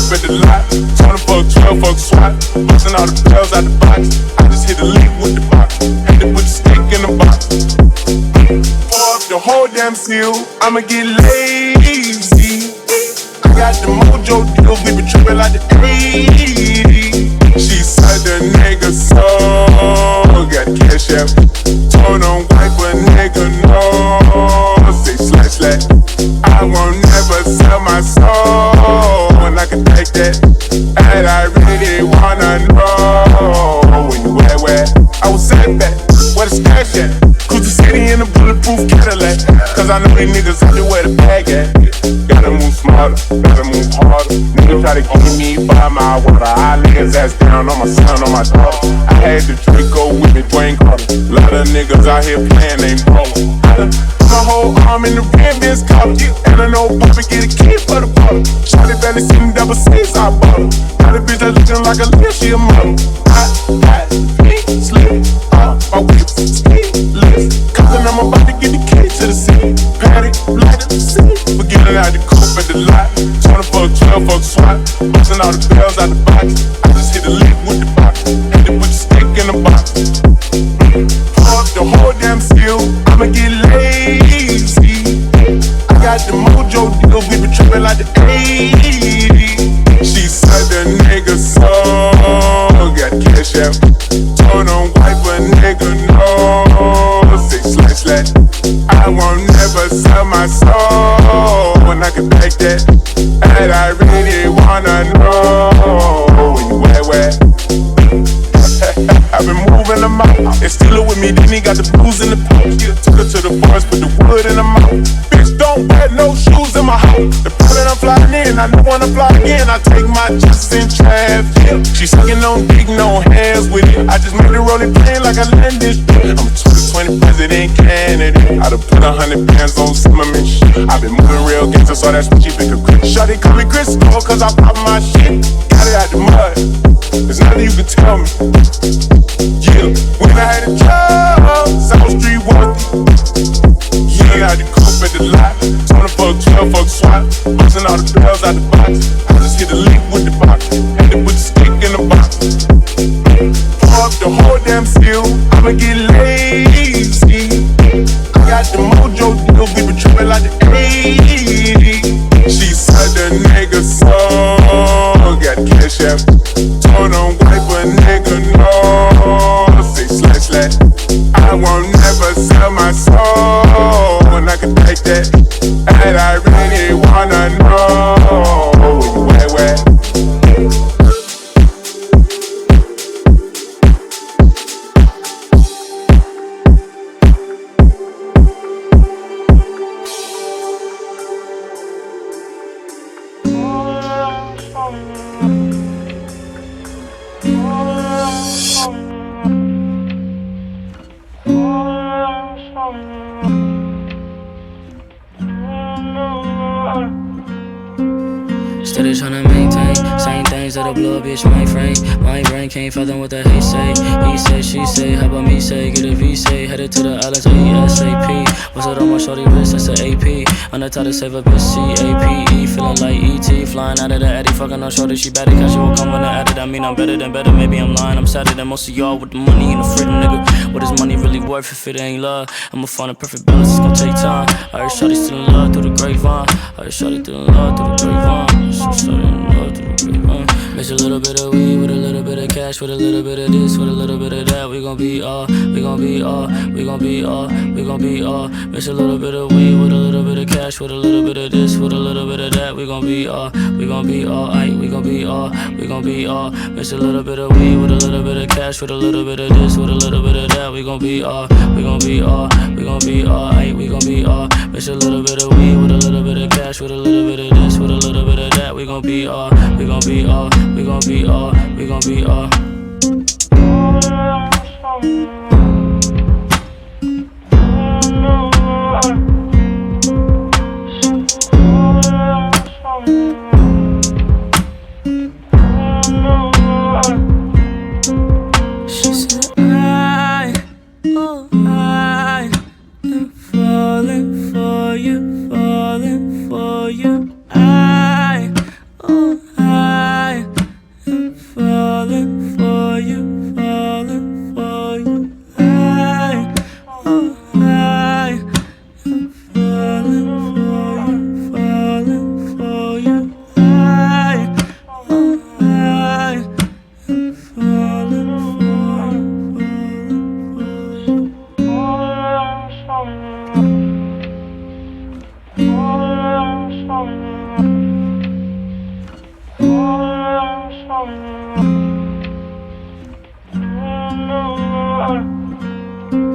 coupe at the lot. 20 fuck 12 fuck SWAT. Bustin' all the bells out the box. I just hit a lick with the box. Had to put the stick in the box. Pour up the whole damn seal. I'ma get lazy. I got the mojo deals. We been trippin' like the 80s. She said the nigga so got cash out. Told him wipe a nigga no. Say slash slash. I won't never sell my soul when I can take that. And I really wanna know when you where I was sat back, where the stash at? Cruise the city in a bulletproof Cadillac. Cause I know these niggas out there where the bag at. Gotta move smarter, gotta move harder. Niggas try to give me 5 mile water. I lay his ass down on my son, on my daughter. I had the Draco with me, Dwayne Carter. Lot of niggas out here playing, ain't ballin'. I done put my whole arm in the rim, Vince Carter. And I know Papa get a key for the bottle. Shawty barely seen double C's, I bought her. Got a bitch that's looking like a little, she a model. I pink slip off my whip, speedless. Cause I'm about to get the key to the city. Patty, light up the city. Forgetting out the coupe at the lot. 20 fuck 12 fuck SWAT. Bustin' all the bells out the box. I just hit a lick with the box. Had to put the stick in the box. Pour up the whole damn seal. I'ma get lazy. I got the mojo deals. We been trippin' like the 80s. She said the nigga so got cash out. Told him wipe a nigga no. Say slash slash. I won't never sell my soul when I can take that. And I really wanna know when you where I've been moving them out. And still with me, then he got the blues in the pouch. Took her to the forest, put the wood in the mouth. Bitch, don't wear no shoes in my house. The pilot I'm flying in, I don't wanna fly again. I take my chances in traffic. She sucking on dick, no hands with it. I just made the rolling plane like I landed this bitch. I'm a 2020 president candidate. I done put 100 bands on some of me shit. I been moving real gangster, so that's what she pick a quick. Shawty call me Chris Cole, cause I pop my shit. Got it out the mud. There's nothing you can tell me. Yeah, when I had a job, South Street worthy. Yeah, I had the coupe at the lot. 20 fuck 12 fuck SWAT. Bustin' all the bells out the box. I just hit a lick with the box. Had to put the stick in the box. Pour up the whole damn seal. I'ma get lazy. I got the mojo deals. We been trippin' like the 80s. She said the nigga so got cash out. Told him wipe a nigga no. Say slash slash. I won't never sell my soul when I can take that. And I really wanna know where Steady tryna maintain, same things that'll blow a bitch my frame. My brain can't fathom what the hate say. He say, she say, how about me say? Get a V say, headed to the islands ASAP. What's it on my shorty wrist? That's the AP. On the top to save a bitch CAPE. Feeling like ET, flying out of the Addy. Fucking on shorty, she better casual, come when I added. I mean I'm better than better, maybe I'm lying. I'm sadder than most of y'all with the money and the freedom, nigga. What is money really worth if it ain't love? I'ma find a perfect balance, it's gon' take time. I heard shorty still in love through the grapevine. I heard shorty still in love through the grapevine. Shorty in love through the grapevine. Mix a little bit of weed with a little bit of cash, with a little bit of this, with a little bit of that. We gon' be all, we gon' be all, we gon' be all, we gon' be all. Mix a little bit of weed with a little bit of cash, with a little bit of this, with a little bit of that. We gon' be all, we gon' be all, aight, we gon' be all, we gon' be all. Mix a little bit of weed with a little bit of cash, with a little bit of this, with a little bit of that. We gon' be all, we gon' be all, we gon' be all, aight, we gon' be all. Mix a little bit of weed with a little bit of cash, with a little bit of this, with a little bit of that. We gon' be all, we gon' be all, we gon' be all, we gon' be all. She said I am falling for you, falling for you.